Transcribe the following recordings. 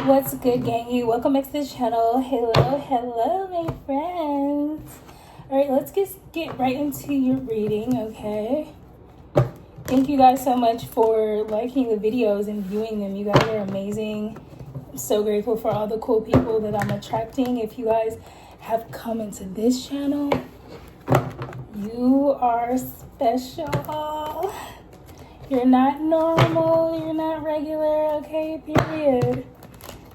What's good, gangy? Welcome back to the channel. Hello, my friends. All right, let's get right into your reading, okay? Thank you guys so much for liking the videos and viewing them. You guys are amazing. I'm so grateful for all the cool people that I'm attracting. If you guys have come into this channel, you are special. You're not normal. You're not regular, okay? Period.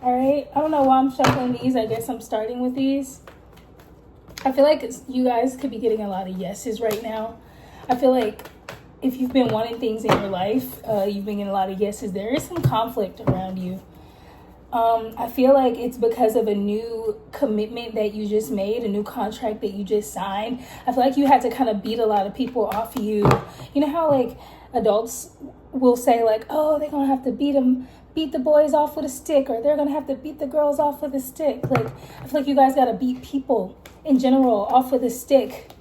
All right, I don't know why I'm shuffling these. I guess I'm starting with these. I feel like you guys could be getting a lot of yeses right now. I feel like if you've been wanting things in your life, you've been getting a lot of yeses. There is some conflict around you. I feel like it's because of a new commitment that you just made, a new contract that you just signed. I feel like you had to kind of beat a lot of people off of you. You know how like adults will say like, oh, they're going to have to beat the boys off with a stick, or they're gonna have to beat the girls off with a stick. Like, I feel like you guys gotta beat people in general off with a stick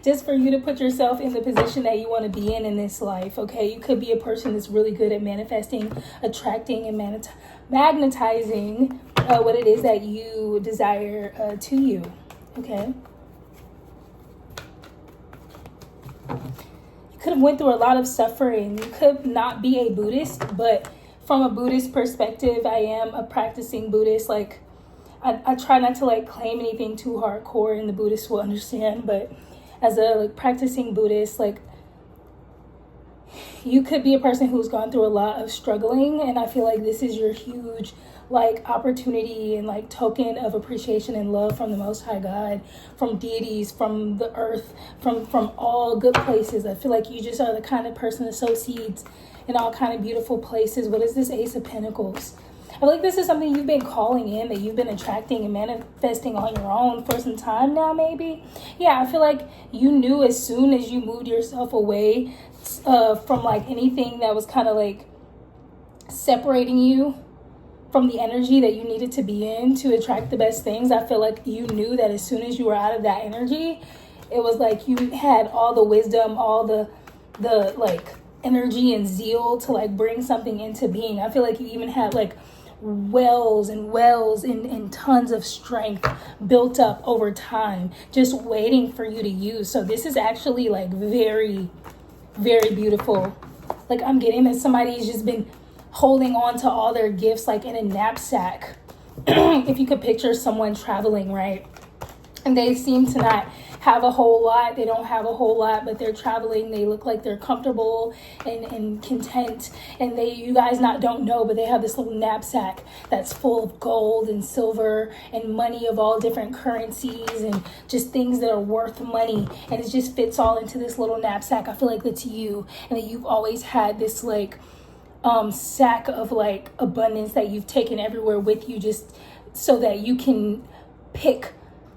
just for you to put yourself in the position that you want to be in this life. Okay, you could be a person that's really good at manifesting, attracting, and magnetizing what it is that you desire to you. Okay, could have went through a lot of suffering. You could not be a Buddhist, but from a Buddhist perspective, I am a practicing Buddhist. Like, I try not to like claim anything too hardcore, and the Buddhists will understand. But as a practicing Buddhist, like, you could be a person who's gone through a lot of struggling, and I feel like this is your huge like opportunity and like token of appreciation and love from the Most High God, from deities, from the earth, from all good places. I feel like you just are the kind of person that sows seeds in all kind of beautiful places. What is this Ace of Pentacles? I feel like this is something you've been calling in, that you've been attracting and manifesting on your own for some time now, maybe. Yeah, I feel like you knew as soon as you moved yourself away from like anything that was kind of like separating you from the energy that you needed to be in to attract the best things. I feel like you knew that as soon as you were out of that energy, it was like you had all the wisdom, all the like energy and zeal to like bring something into being. I feel like you even had like wells and tons of strength built up over time, just waiting for you to use. So this is actually like very, very beautiful. Like, I'm getting that somebody's just been holding on to all their gifts like in a knapsack. If you could picture someone traveling, right? And they seem to not have a whole lot. They don't have a whole lot, but they're traveling. They look like they're comfortable and content. And you guys don't know, but they have this little knapsack that's full of gold and silver and money of all different currencies and just things that are worth money. And it just fits all into this little knapsack. I feel like that's you, and that you've always had this like sack of like abundance that you've taken everywhere with you, just so that you can pick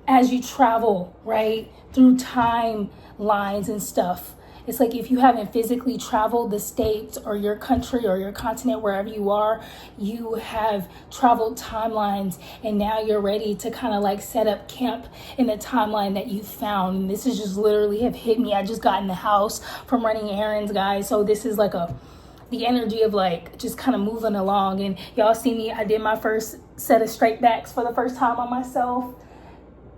as you travel, right, through time lines and stuff. It's like if you haven't physically traveled the states or your country or your continent, wherever you are, you have traveled timelines, and now you're ready to kind of like set up camp in the timeline that you found. And this is just literally have hit me. I just got in the house from running errands, guys. So this is like the energy of like just kind of moving along. And y'all see me, I did my first set of straight backs for the first time on myself.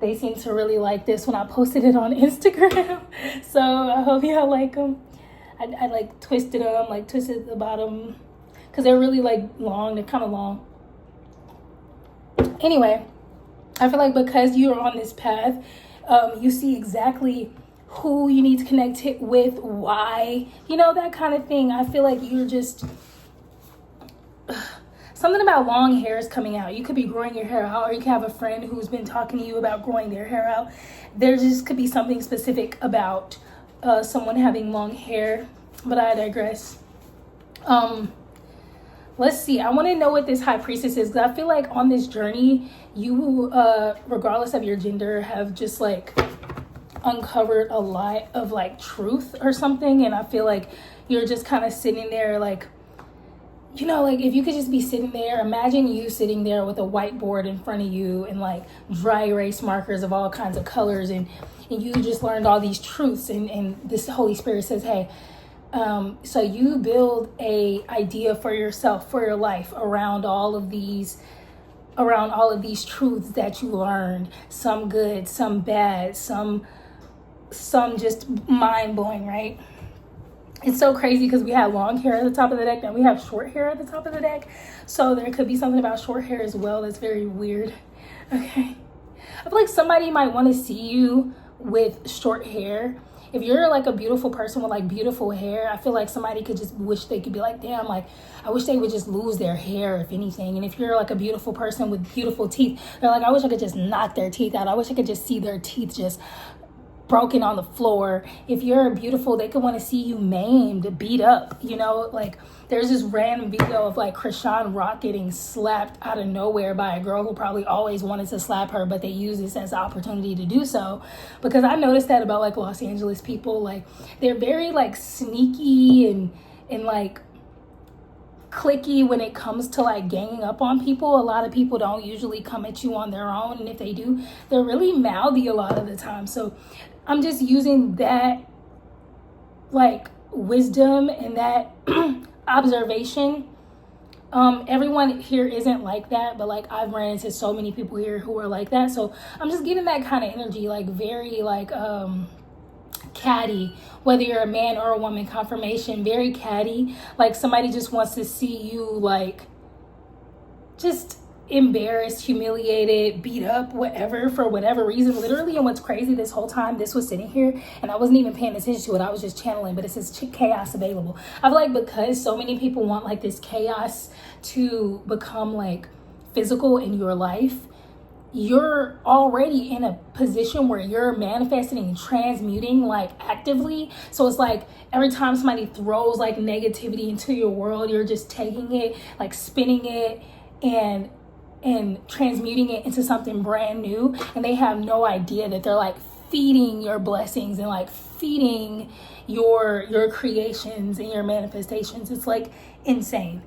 They seem to really like this when I posted it on Instagram. So I hope y'all like them. I like twisted them, like twisted the bottom, because they're really like long. They're kind of long. Anyway, I feel like because you're on this path, you see exactly who you need to connect it with, why, you know, that kind of thing. I feel like you're just something about long hair is coming out. You could be growing your hair out, or you could have a friend who's been talking to you about growing their hair out. There just could be something specific about someone having long hair, but I digress. Let's see. I want to know what this High Priestess is, because I feel like on this journey, you, regardless of your gender, have just like uncovered a lot of like truth or something. And I feel like you're just kind of sitting there like, you know, like if you could just be sitting there, imagine you sitting there with a whiteboard in front of you and like dry erase markers of all kinds of colors, and you just learned all these truths, and this Holy Spirit says, hey, So you build a idea for yourself, for your life, around all of these truths that you learned, some good, some bad, some just mind-blowing, right? It's so crazy because we have long hair at the top of the deck and we have short hair at the top of the deck. So there could be something about short hair as well that's very weird. Okay. I feel like somebody might want to see you with short hair. If you're like a beautiful person with like beautiful hair, I feel like somebody could just wish they could be like, damn, like I wish they would just lose their hair, if anything. And if you're like a beautiful person with beautiful teeth, they're like, I wish I could just knock their teeth out. I wish I could just see their teeth just broken on the floor. If you're beautiful, they could want to see you maimed, beat up, you know. Like there's this random video of like Krishan Rock getting slapped out of nowhere by a girl who probably always wanted to slap her, but they use this as an opportunity to do so. Because I noticed that about like Los Angeles people, like they're very like sneaky and like clicky when it comes to like ganging up on people. A lot of people don't usually come at you on their own, and if they do, they're really mouthy a lot of the time. So I'm just using that like wisdom and that observation. Everyone here isn't like that, but like I've ran into so many people here who are like that. So I'm just getting that kind of energy, like very like catty, whether you're a man or a woman, confirmation, very catty. Like somebody just wants to see you like just embarrassed, humiliated, beat up, whatever, for whatever reason, literally. And what's crazy, this whole time this was sitting here and I wasn't even paying attention to it, I was just channeling, but it says chaos available. I feel like because so many people want like this chaos to become like physical in your life, you're already in a position where you're manifesting and transmuting like actively. So it's like every time somebody throws like negativity into your world, you're just taking it, like spinning it and transmuting it into something brand new, and they have no idea that they're like feeding your blessings and like feeding your creations and your manifestations. It's like insane.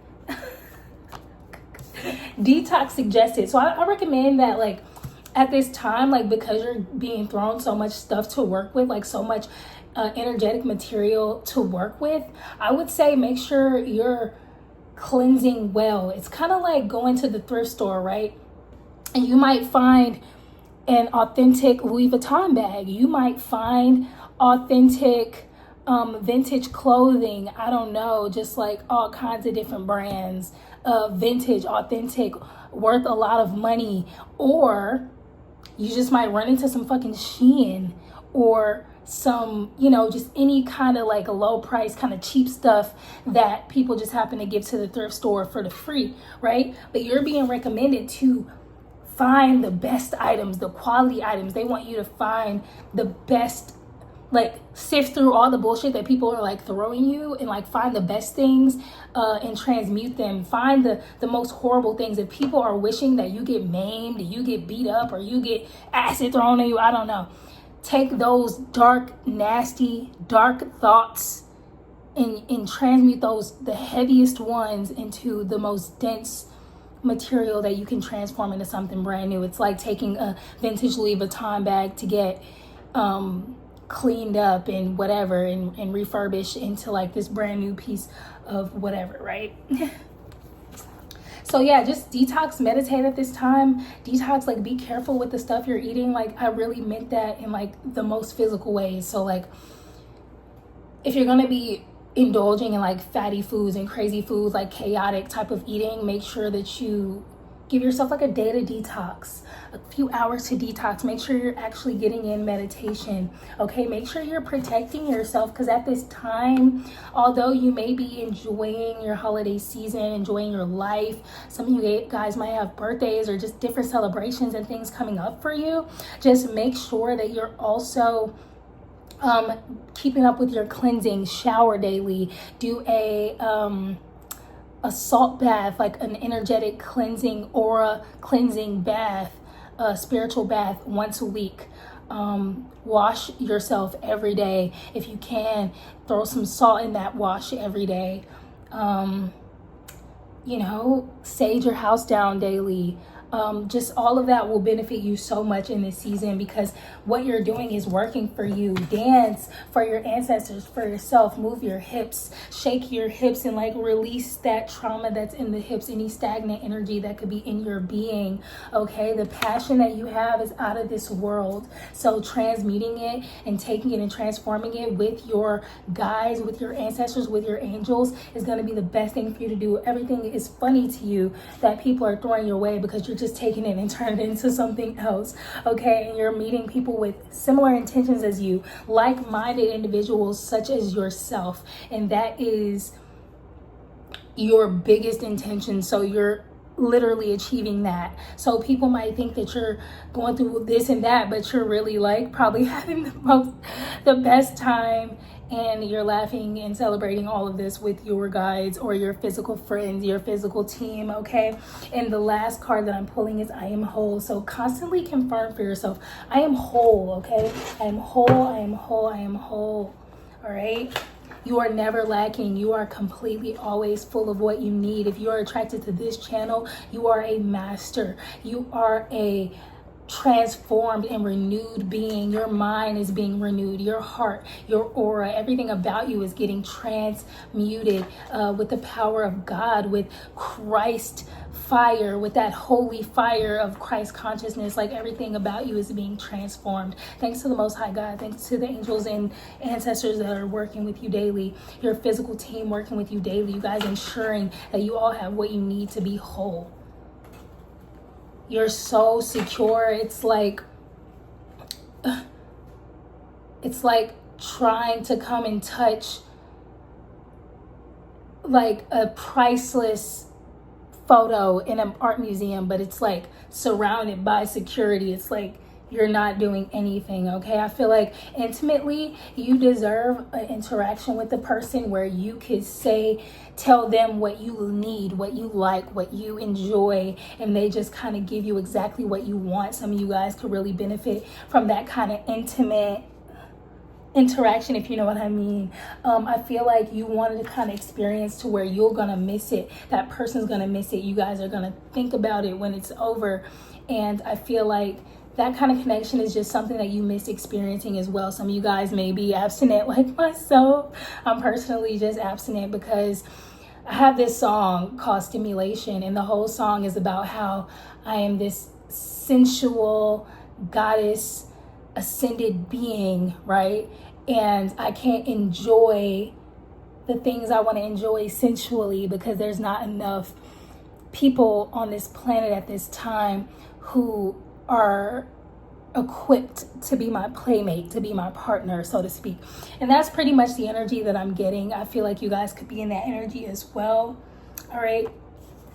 Detox suggested. So I recommend that like at this time, like because you're being thrown so much stuff to work with, like so much energetic material to work with, I would say make sure you're cleansing well. It's kind of like going to the thrift store, right? And you might find an authentic Louis Vuitton bag. You might find authentic vintage clothing. I don't know, just like all kinds of different brands of vintage, authentic, worth a lot of money. Or you just might run into some fucking Shein or some, you know, just any kind of like a low price kind of cheap stuff that people just happen to give to the thrift store for the free, right? But you're being recommended to find the best items, the quality items. They want you to find the best, like sift through all the bullshit that people are like throwing you and like find the best things and transmute them. Find the most horrible things. If people are wishing that you get maimed, you get beat up, or you get acid thrown at you, I don't know. Take those dark, nasty, dark thoughts and transmute those, the heaviest ones, into the most dense material that you can transform into something brand new. It's like taking a vintage Louis Vuitton bag to get cleaned up and whatever and refurbished into like this brand new piece of whatever, right? So yeah, just detox, meditate at this time. Detox, like be careful with the stuff you're eating. Like I really meant that in like the most physical ways. So like if you're gonna be indulging in like fatty foods and crazy foods, like chaotic type of eating, make sure that you give yourself like a day to detox, a few hours to detox. Make sure you're actually getting in meditation, okay? Make sure you're protecting yourself, because at this time, although you may be enjoying your holiday season, enjoying your life, some of you guys might have birthdays or just different celebrations and things coming up for you, just make sure that you're also keeping up with your cleansing. Shower daily, do a salt bath, like an energetic cleansing, aura cleansing bath, a spiritual bath once a week. Wash yourself every day. If you can, throw some salt in that wash every day. You know, sage your house down daily. Just all of that will benefit you so much in this season, because what you're doing is working for you. Dance for your ancestors, for yourself. Move your hips, shake your hips, and like release that trauma that's in the hips, any stagnant energy that could be in your being. Okay, the passion that you have is out of this world, so transmuting it and taking it and transforming it with your guides, with your ancestors, with your angels is going to be the best thing for you to do. Everything is funny to you that people are throwing your way, because you're just taking it and turning it into something else. Okay, and you're meeting people with similar intentions as you, like-minded individuals such as yourself, and that is your biggest intention. So you're literally achieving that. So people might think that you're going through this and that, but you're really like probably having the best time, and you're laughing and celebrating all of this with your guides or your physical friends, your physical team. Okay, and the last card that I'm pulling is I am whole. So constantly confirm for yourself, I am whole. Okay, I am whole, I am whole, I am whole. All right, you are never lacking. You are completely always full of what you need. If you are attracted to this channel, you are a master. You are a transformed and renewed being. Your mind is being renewed. Your heart, your aura, everything about you is getting transmuted with the power of God, with Christ fire, with that holy fire of Christ consciousness. Like everything about you is being transformed. Thanks to the Most High God. Thanks to the angels and ancestors that are working with you daily. Your physical team working with you daily. You guys ensuring that you all have what you need to be whole. You're so secure. It's like trying to come and touch like a priceless photo in an art museum, but it's like surrounded by security. It's like you're not doing anything. Okay, I feel like intimately you deserve an interaction with the person where you could tell them what you need, what you like, what you enjoy, and they just kind of give you exactly what you want. Some of you guys could really benefit from that kind of intimate interaction, if you know what I mean. I feel like you wanted to kind of experience to where you're gonna miss it, that person's gonna miss it, you guys are gonna think about it when it's over. And I feel like that kind of connection is just something that you miss experiencing as well. Some of you guys may be abstinent like myself. I'm personally just abstinent because I have this song called Stimulation, and the whole song is about how I am this sensual goddess ascended being, right? And I can't enjoy the things I want to enjoy sensually because there's not enough people on this planet at this time who are equipped to be my playmate, to be my partner, so to speak. And that's pretty much the energy that I'm getting. I feel like you guys could be in that energy as well. All right.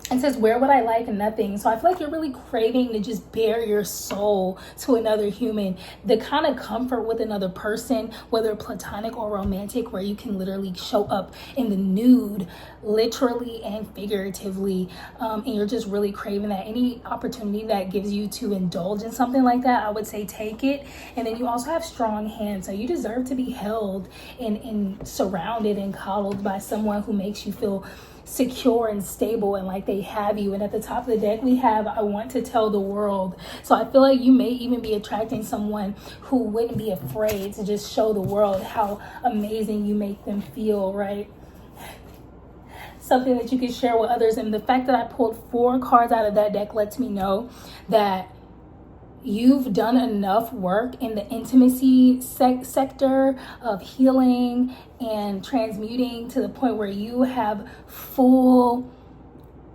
It says, where would I like nothing? So I feel like you're really craving to just bare your soul to another human. The kind of comfort with another person, whether platonic or romantic, where you can literally show up in the nude, literally and figuratively. And you're just really craving that. Any opportunity that gives you to indulge in something like that, I would say take it. And then you also have strong hands. So you deserve to be held and surrounded and coddled by someone who makes you feel secure and stable and like they have you. And at the top of the deck we have I want to tell the world. So I feel like you may even be attracting someone who wouldn't be afraid to just show the world how amazing you make them feel, right? Something that you can share with others. And the fact that I pulled 4 cards out of that deck lets me know that you've done enough work in the intimacy sector of healing and transmuting to the point where you have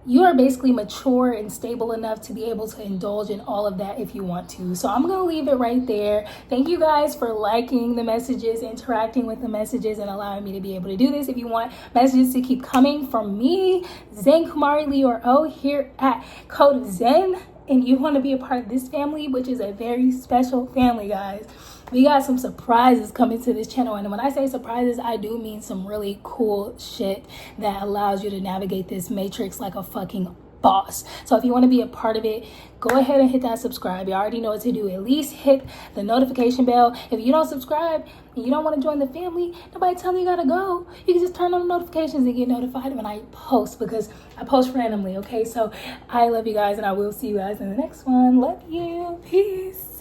you are basically mature and stable enough to be able to indulge in all of that if you want to. So I'm going to leave it right there. Thank you guys for liking the messages, interacting with the messages, and allowing me to be able to do this. If you want messages to keep coming from me, Zen Kumari Leor here at Code of Zen, and you want to be a part of this family, which is a very special family, guys, we got some surprises coming to this channel. And when I say surprises, I do mean some really cool shit that allows you to navigate this matrix like a fucking boss. So if you want to be a part of it, go ahead and hit that subscribe. You already know what to do. At least hit the notification bell. If you don't subscribe and you don't want to join the family, nobody tell you gotta go. You can just turn on the notifications and get notified when I post, because I post randomly. Okay, so I love you guys, and I will see you guys in the next one. Love you. Peace.